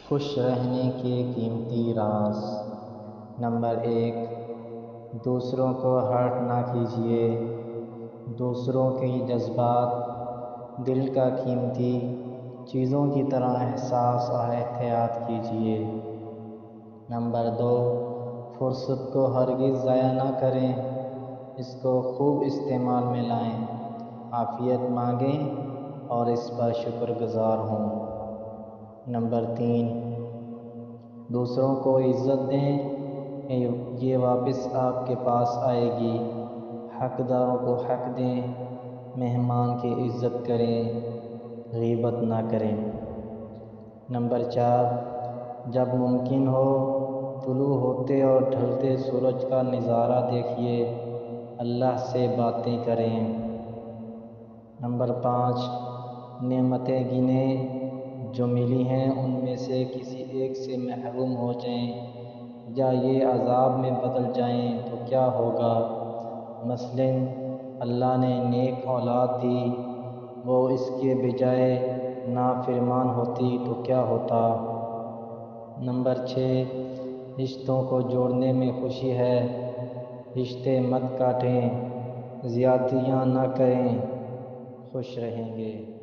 خوش رہنے کے قیمتی راز۔ نمبر 1، دوسروں کو ہرٹ نہ کیجیے۔ دوسروں کے جذبات دل کا قیمتی چیزوں کی طرح احساس اور احتیاط کیجیے۔ نمبر 2، فرصت کو ہرگز ضائع نہ کریں، اس کو خوب استعمال میں لائیں۔ عافیت مانگیں اور اس پر شکر گزار ہوں۔ نمبر 3، دوسروں کو عزت دیں، یہ واپس آپ کے پاس آئے گی۔ حقداروں کو حق دیں، مہمان کی عزت کریں، غیبت نہ کریں۔ نمبر 4، جب ممکن ہو طلوع ہوتے اور ڈھلتے سورج کا نظارہ دیکھیے، اللہ سے باتیں کریں۔ نمبر 5، نعمتیں گنیں جو ملی ہیں، ان میں سے کسی ایک سے محروم ہو جائیں یا یہ عذاب میں بدل جائیں تو کیا ہوگا؟ مثلاً اللہ نے نیک اولاد دی، وہ اس کے بجائے نافرمان ہوتی تو کیا ہوتا؟ نمبر 6، رشتوں کو جوڑنے میں خوشی ہے، رشتے مت کاٹیں، زیادتیاں نہ کریں، خوش رہیں گے۔